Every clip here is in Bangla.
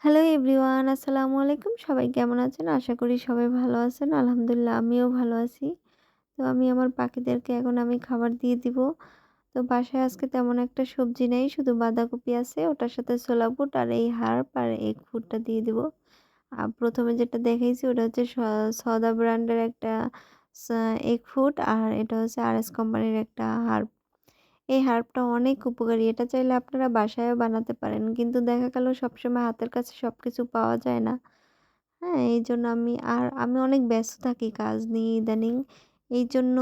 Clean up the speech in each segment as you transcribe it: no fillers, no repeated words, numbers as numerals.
হ্যালো এভরিওয়ান, আসসালামু আলাইকুম। সবাই কেমন আছেন? আশা করি সবাই ভালো আছেন। আলহামদুলিল্লাহ আমিও ভালো আছি। তো আমি আমার পাখিদেরকে এখন খাবার দিয়ে দিব। তো বাসায় আজকে তেমন একটা সবজি নেই, শুধু বাঁধাকপি আছে। ওটার সাথে ছোলা বুট আর এই হার্ব আর এগ ফুডটা দিয়ে দিব। ১ম এ যেটা দেখাইছি ওটা হচ্ছে সদা ব্র্যান্ডের একটা সা এগ ফুড আর এটা হচ্ছে আরএস কোম্পানির একটা হার্ব। এই হার্বটা অনেক উপকারী। এটা চাইলে আপনারা বাসায়ও বানাতে পারেন। কিন্তু দেখা গেল সবসময় হাতের কাছে সবকিছু পাওয়া যায় না। হ্যাঁ? এইজন্য আমি অনেক ব্যস্ত থাকি কাজ নিয়ে ইদানিং। এইজন্য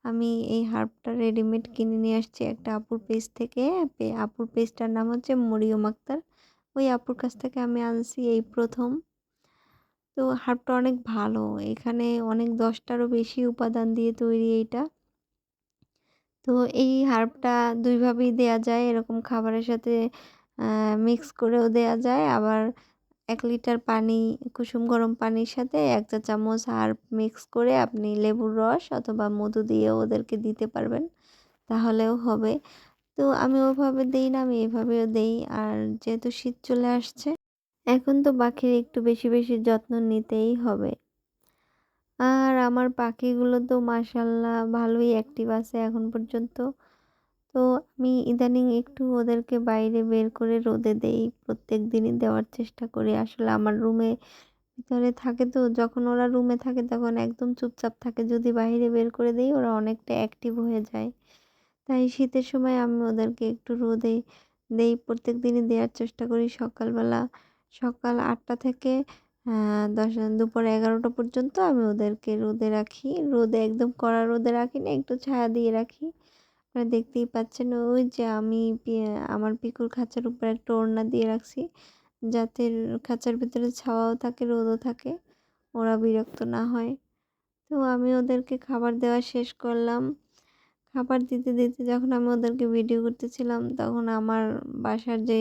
আমি এই হার্বটা রেডিমেড কিনে নিয়ে আসছি একটা আপুর পেজ থেকে। আপুর পেজটার নাম হচ্ছে মরিয়ম আক্তার। ওই আপুর কাছ থেকে আমি আনছি এই ১ম। তো হার্বটা অনেক ভালো। এখানে অনেক ১০ টারও বেশি উপাদান দিয়ে তৈরি এইটা। তো এই হার্বটা ২ ভাবেই দেয়া যায়। এরকম খাবারের সাথে আ মিক্স করেও দেয়া যায়। আবার ১ লিটার পানি, কুসুম গরম পানির সাথে ১ চা চামচ হার্ব মিক্স করে আপনি লেবুর রস অথবা মধু দিয়েও ওদেরকে দিতে পারবেন। তাহলেও হবে। তো আমি ওভাবে দেই না, আমি এভাবেও দেই। আর যেহেতু শীত চলে আসছে, এখন তো পাখির একটু বেশি, বেশি যত্ন নিতেই হবে। আর আমার পাখিগুলো তো মাশাআল্লাহ ভালোই অ্যাক্টিভ আছে এখন পর্যন্ত। তো আমি ইদানিং একটু ওদেরকে বাইরে বের করে রোদে দেই। প্রত্যেকদিনই দেওয়ার চেষ্টা করি। আসলে আমার রুমে ভিতরে থাকে তো, যখন ওরা রুমে থাকে তখন একদম চুপচাপ থাকে। যদি বাহিরে বের করে দেই ওরা অনেকটা অ্যাক্টিভ হয়ে যায়। তাই শীতের সময় আমি ওদেরকে একটু রোদে দেই। প্রত্যেকদিনই দেয়ার চেষ্টা করি সকালবেলা। সকাল ৮টা থেকে দুপুর ১১টা পর্যন্ত আমি ওদেরকে রোদে রাখি। রোদে একদম কড়া রোদে রাখি না, একটু ছায়া দিয়ে রাখি। আপনারা দেখতেই পাচ্ছেন ওই যে আমি আমার পিকুর খাঁচার উপরে একটা ওড়না দিয়ে রাখছি। যাতে খাঁচার ভিতরে ছাওয়াও থাকে, রোদও থাকে। ওরা বিরক্ত না হয়। তো আমি ওদেরকে খাবার দেওয়া শেষ করলাম। খাবার দিতে, দিতে যখন আমি ওদেরকে ভিডিও করতেছিলাম তখন আমার বাসার যে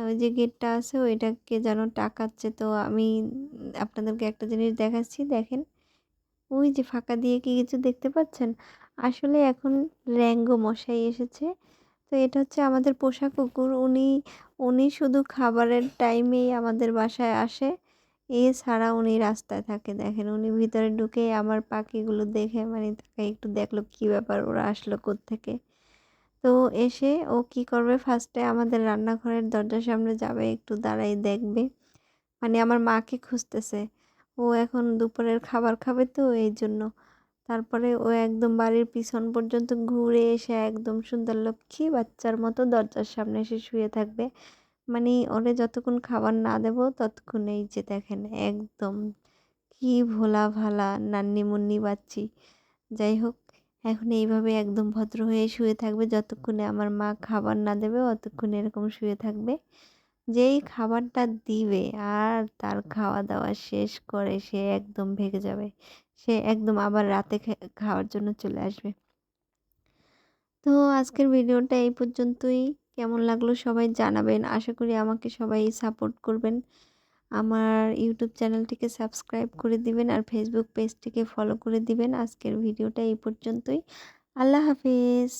ওই যে গেটটা আছে ওইটা কে যেন টাকাচ্ছে। তো আমি আপনাদেরকে একটা জিনিস দেখাচ্ছি, দেখেন। ওই যে ফাঁকা দিয়ে কি কিছু দেখতে পাচ্ছেন? আসলে এখন র‍্যাঙ্গো মশাই এসেছে। তো এটা হচ্ছে আমাদের পোষা কুকুর। উনি শুধু খাবারের টাইমেই আমাদের বাসায় আসে। এছাড়া উনি রাস্তায় থাকে। দেখেন উনি ভিতরে ঢুকে আমার পাখিগুলো দেখে মানে তাকে একটু দেখলো কি ব্যাপার ওরা আসলো কোত্থেকে। তো এসে ও কি করবে, ফার্স্টে আমাদের রান্নাঘরের দরজার সামনে যাবে, একটু দাঁড়ায় দেখবে। মানে আমার মাকে খুঁজতেছে। ও এখন দুপুরের খাবার খাবে তো এইজন্য। তারপরে ও একদম বাড়ির পিছন পর্যন্ত ঘুরে এসে একদম সুন্দর লক্ষ্মী বাচ্চার মতো দরজার সামনে এসে শুয়ে থাকবে। মানে ওরে যতক্ষণ খাবার না দেবো ততক্ষণ এই যে দেখেন একদম কি ভোলা ভালা নান্নী-মুন্নি বাচ্চি। যাই হোক, এখন এইভাবে একদম ভদ্র হয়ে শুয়ে থাকবে যতক্ষণে আমার মা খাবার না দেবে অতক্ষণ এরকম শুয়ে থাকবে। যেই খাবারটা দিবে আর তার খাওয়া-দাওয়া শেষ করে সে একদম ভেগে যাবে। সে একদম আবার রাতে খাওয়ার জন্য চলে আসবে। তো আজকের ভিডিওটা এই পর্যন্তই। কেমন লাগলো সবাই জানাবেন। আশা করি আমাকে সবাই সাপোর্ট করবেন। আমার ইউটিউব চ্যানেলটিকে সাবস্ক্রাইব করে দিবেন আর ফেসবুক পেজটিকে ফলো করে দিবেন। আজকের ভিডিওটা এই পর্যন্তই। আল্লাহ হাফেজ।